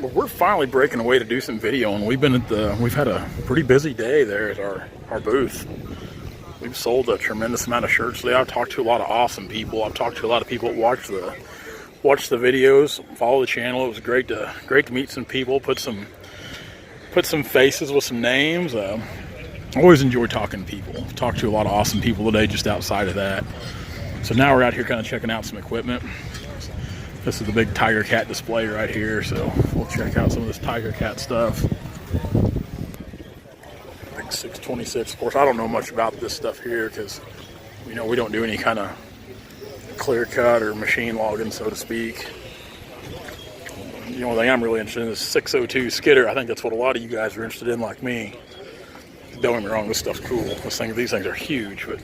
Well, we're finally breaking away to do some video, and we've had a pretty busy day there at our booth. We've sold a tremendous amount of shirts today. I've talked to a lot of awesome people. I've talked to a lot of people that watch the videos, follow the channel. It was great to meet some people, put some faces with some names. I always enjoy talking to people. I've talked to a lot of awesome people today just outside of that. So now we're out here kind of checking out some equipment. This is the big Tiger Cat display right here, so we'll check out some of this Tiger Cat stuff. Big 626. Of course, I don't know much about this stuff here because, you know, we don't do any kind of clear cut or machine logging, so to speak. The only thing I'm really interested in is 602 skidder. I think that's what a lot of you guys are interested in, like me. Don't get me wrong, this stuff's cool. These things are huge, but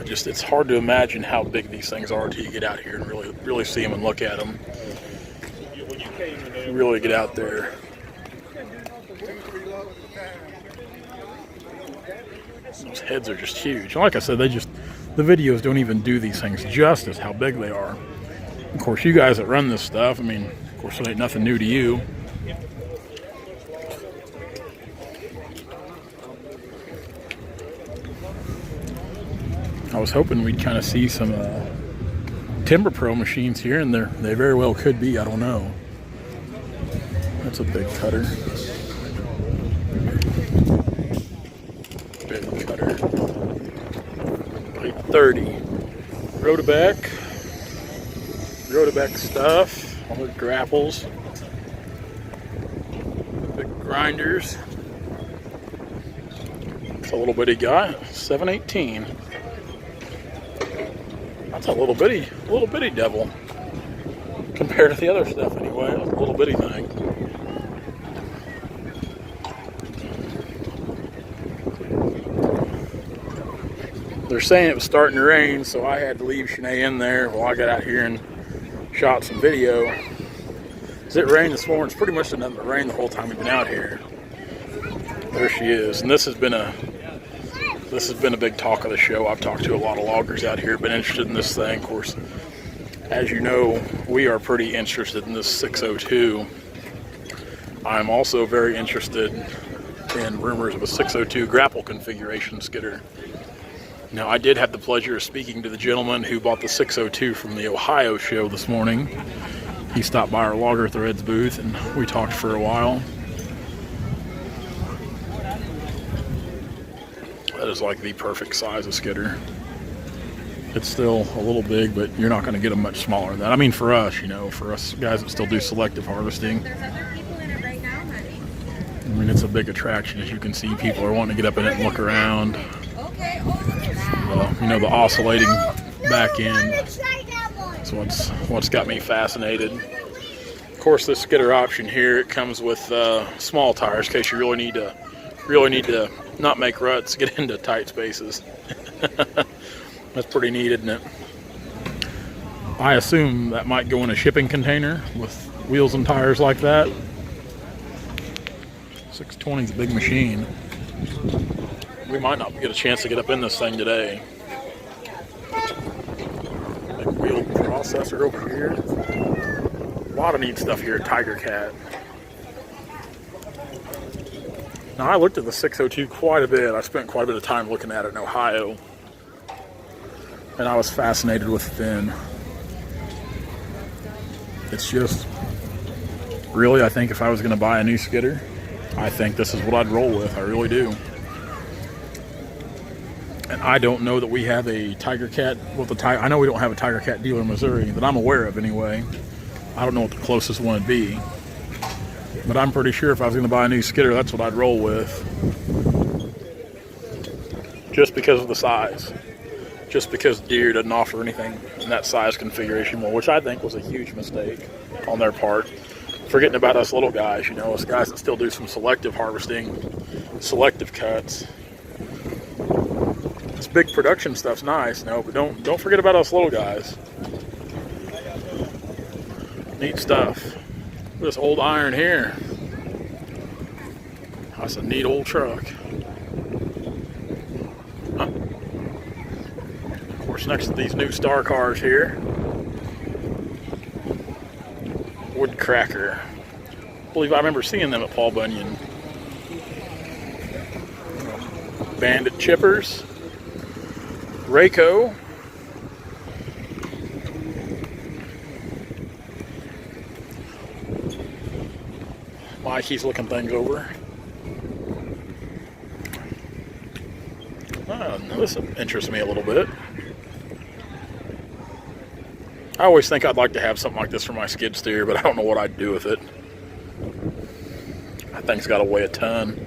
it's hard to imagine how big these things are until you get out here and really see them and look at them. You really get out there. Those heads are just huge. Like I said, the videos don't even do these things justice how big they are. Of course, you guys that run this stuff, I mean, of course, it ain't nothing new to you. I was hoping we'd kind of see some Timber Pro machines here, and they very well could be. I don't know. That's a big cutter. Big cutter. Plate 30. Rotobeck stuff. All the grapples. Big grinders. It's a little bitty guy. 718. That's a little bitty devil compared to the other stuff anyway. It's a little bitty thing. They're saying it was starting to rain, so I had to leave Shanae in there while I got out here and shot some video. As it rained this morning, it's pretty much nothing but rain the whole time we've been out here. There she is, and this has been a big talk of the show. I've talked to a lot of loggers out here, been interested in this thing. Of course, as you know, we are pretty interested in this 602. I'm also very interested in rumors of a 602 grapple configuration skidder. Now, I did have the pleasure of speaking to the gentleman who bought the 602 from the Ohio show this morning. He stopped by our Logger Threads booth, and we talked for a while. That is like the perfect size of skidder. It's still a little big, but you're not going to get them much smaller than that. I mean, for us, you know, for us guys that still do selective harvesting. There's other people in it right now, honey. I mean, it's a big attraction. As you can see, people are wanting to get up in it and look around. Okay, look at that. You know, the oscillating back end. That's what's got me fascinated. Of course, this skidder option here, it comes with small tires in case you really need to not make ruts, get into tight spaces. That's pretty neat, isn't it? I assume that might go in a shipping container with wheels and tires like that. 620 is a big machine. We might not get a chance to get up in this thing today. Big wheel processor over here. A lot of neat stuff here at Tiger Cat. Now, I looked at the 602 quite a bit. I spent quite a bit of time looking at it in Ohio. And I was fascinated with the fin. It's just, really, I think if I was going to buy a new skidder, I think this is what I'd roll with. I really do. And I don't know that we have a Tiger Cat. I know we don't have a Tiger Cat dealer in Missouri that I'm aware of anyway. I don't know what the closest one would be. But I'm pretty sure if I was going to buy a new skidder, that's what I'd roll with. Just because of the size. Just because Deere doesn't offer anything in that size configuration more, which I think was a huge mistake on their part. Forgetting about us little guys, you know, us guys that still do some selective harvesting, selective cuts. This big production stuff's nice, no, but don't forget about us little guys. Neat stuff. This old iron here. That's a neat old truck. Huh. Of course, next to these new Star cars here, Woodcracker. I believe I remember seeing them at Paul Bunyan. Bandit chippers. Rayco. Mikey's looking things over. This interests me a little bit. I always think I'd like to have something like this for my skid steer, but I don't know what I'd do with it. That thing's got to weigh a ton.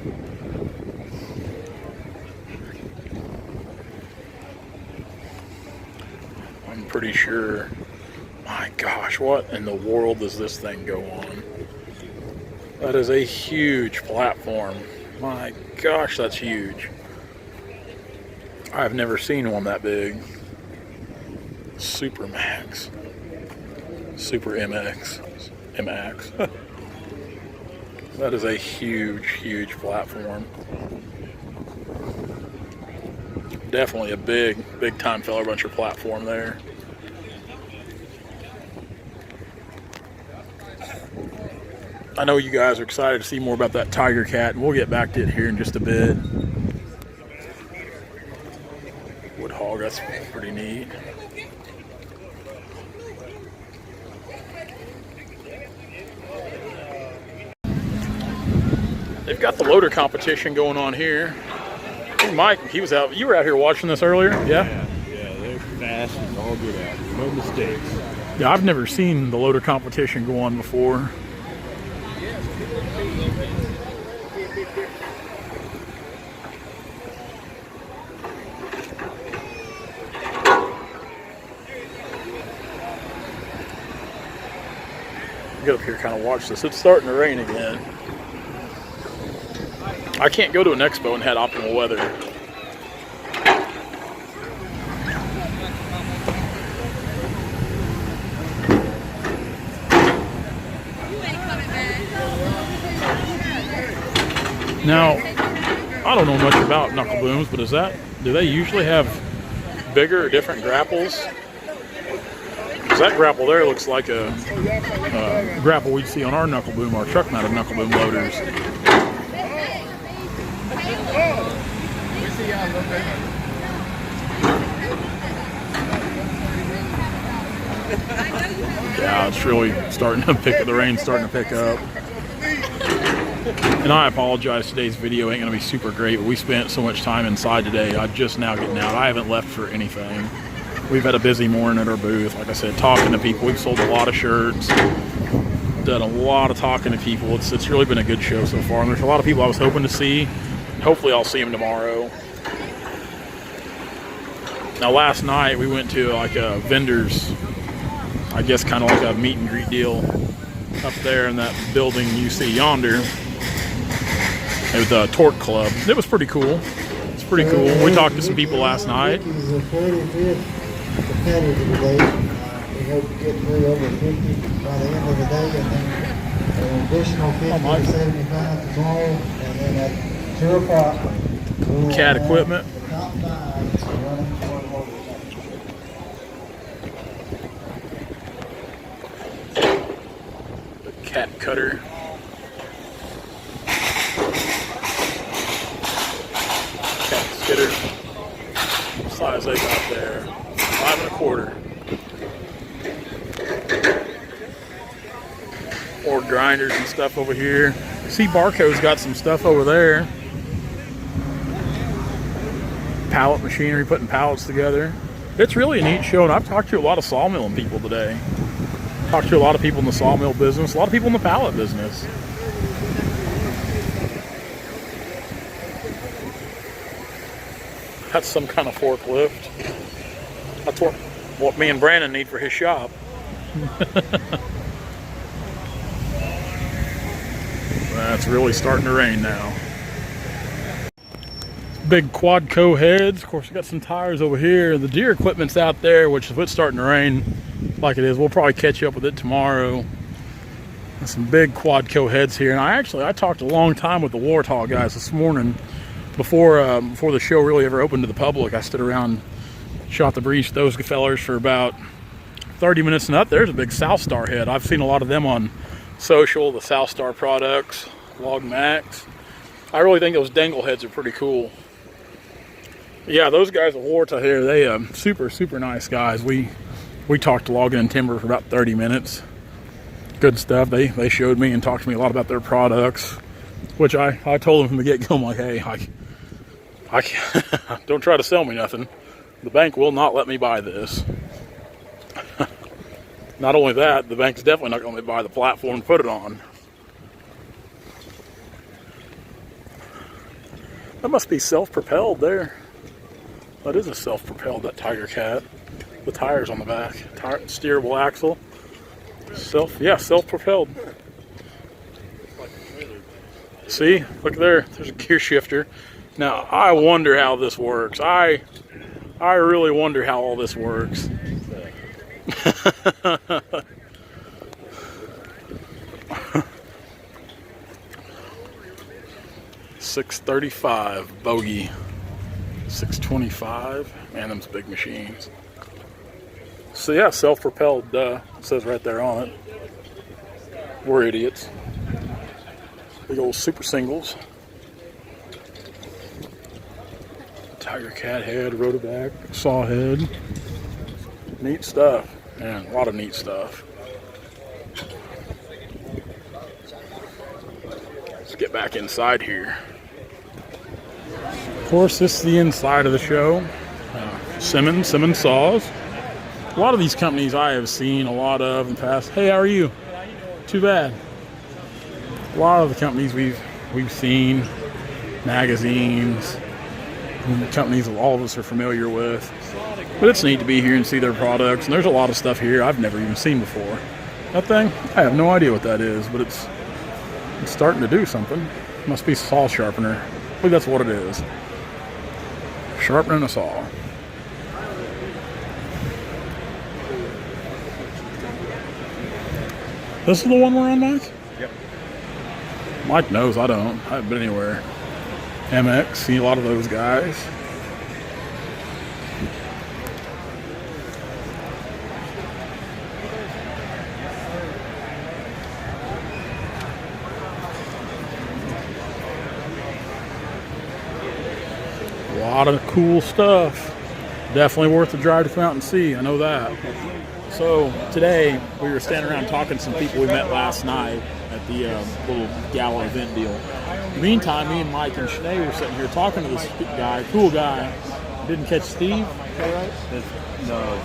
I'm pretty sure. My gosh, what in the world does this thing go on? That is a huge platform. My gosh, that's huge. I've never seen one that big. Super Max. Super MX. MX. That is a huge, huge platform. Definitely a big, big time feller buncher platform there. I know you guys are excited to see more about that Tiger Cat, and we'll get back to it here in just a bit. Wood hog, that's pretty neat. They've got the loader competition going on here. Hey, Mike, he was out. You were out here watching this earlier, yeah? Yeah, they're fast and all good out here. No mistakes. Yeah, I've never seen the loader competition go on before. Get up here, kind of watch this. It's starting to rain again. I can't go to an expo and had optimal weather. Now, I don't know much about knuckle booms, but do they usually have bigger or different grapples? Because that grapple there looks like a grapple we'd see on our knuckle boom, our truck mounted knuckle boom loaders. Yeah, it's really starting to the rain's starting to pick up. And I apologize, today's video ain't going to be super great, but we spent so much time inside today. I'm just now getting out. I haven't left for anything. We've had a busy morning at our booth. Like I said, talking to people. We've sold a lot of shirts, done a lot of talking to people. It's really been a good show so far. And there's a lot of people I was hoping to see. Hopefully I'll see them tomorrow. Now last night we went to like a vendor's, I guess kind of like a meet and greet deal up there in that building you see yonder. It was a Torque Club. It was pretty cool. It's pretty cool. We talked to some people last night. We hope to get through over 50 by the end of the day, and then an additional 50 to 75 tomorrow, and then at 2 o'clock, Cat equipment. The top 5 running for a motorcycle. The cat cutter. Cat skidder. What size they got there? 5 1/4. More grinders and stuff over here. See, Barco's got some stuff over there. Pallet machinery, putting pallets together. It's really a neat show, and I've talked to a lot of sawmilling people today. Talked to a lot of people in the sawmill business, a lot of people in the pallet business. That's some kind of forklift. That's what me and Brandon need for his shop. It's really starting to rain now. Big Quadco heads. Of course, we got some tires over here. The deer equipment's out there, which is what's starting to rain like it is. We'll probably catch up with it tomorrow. There's some big Quadco heads here. And I talked a long time with the Warthog guys this morning before the show really ever opened to the public. I stood around, shot the breeze with those fellers for about 30 minutes and up, there's a big South Star head. I've seen a lot of them on social, the South Star products, Log Max. I really think those dangle heads are pretty cool. Yeah, those guys at Warta here, they super nice guys. We talked to Logging and Timber for about 30 minutes. Good stuff. They showed me and talked to me a lot about their products, which I told them from the get-go, I'm like, hey, I can't, don't try to sell me nothing. The bank will not let me buy this. Not only that, the bank's definitely not going to let me buy the platform and put it on. That must be self-propelled there. That is a self-propelled, that Tiger Cat. The tires on the back. Steerable axle. Self-propelled. See? Look there. There's a gear shifter. Now, I wonder how this works. I really wonder how all this works. $635 bogey. $625. Man, them's big machines. So yeah, self-propelled, it says right there on it. We're idiots. Big old super singles. Tiger Cat head, rotoback, saw head. Neat stuff. Man, a lot of neat stuff. Let's get back inside here. Of course, this is the inside of the show. Simmons saws. A lot of these companies I have seen a lot of in the past. Hey, how are you? Too bad. A lot of the companies we've seen, magazines, companies that all of us are familiar with. But it's neat to be here and see their products. And there's a lot of stuff here I've never even seen before. That thing, I have no idea what that is, but it's starting to do something. Must be saw sharpener. I believe that's what it is. Sharpening a saw. This is the one we're on, Mike? Yep. Mike knows, I don't. I haven't been anywhere. MX, see a lot of those guys. A lot of cool stuff. Definitely worth the drive to come out and see, I know that. So today we were standing around talking to some people we met last night at the little gala event deal. Meantime, me and Mike and Sinead were sitting here talking to this guy, cool guy. Didn't catch Steve, is that right? No,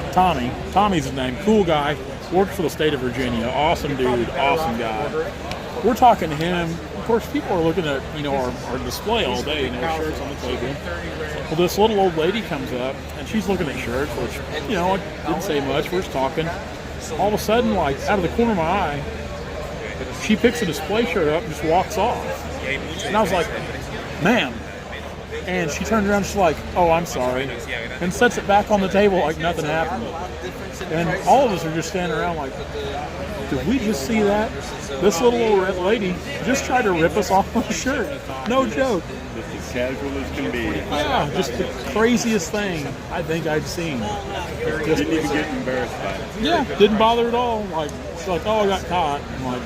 it's Tommy. Tommy's his name. Cool guy. Works for the state of Virginia. Awesome dude. Awesome guy. We're talking to him. Of course, people are looking at our display all day. Shirts on the table. Well, this little old lady comes up and she's looking at shirts, which I didn't say much. We're just talking. All of a sudden, like out of the corner of my eye, she picks a display shirt up and just walks off. And I was like, ma'am. And she turned around and she's like, oh, I'm sorry. And sets it back on the table like nothing happened. And all of us are just standing around like, did we just see that? This little old red lady just tried to rip us off a shirt. No joke. just as casual as can be. Yeah, just the craziest thing I think I've seen. Just, didn't even get embarrassed by it. Yeah, didn't bother at all. Like, she's like, oh, I got caught. I'm like,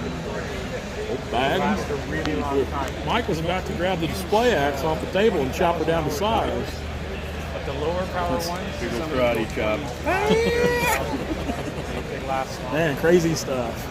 bag. Mike was about to grab the display axe off the table and chop her down to size. But the lower power ones, Big old karate chop. they last long. Man, crazy stuff.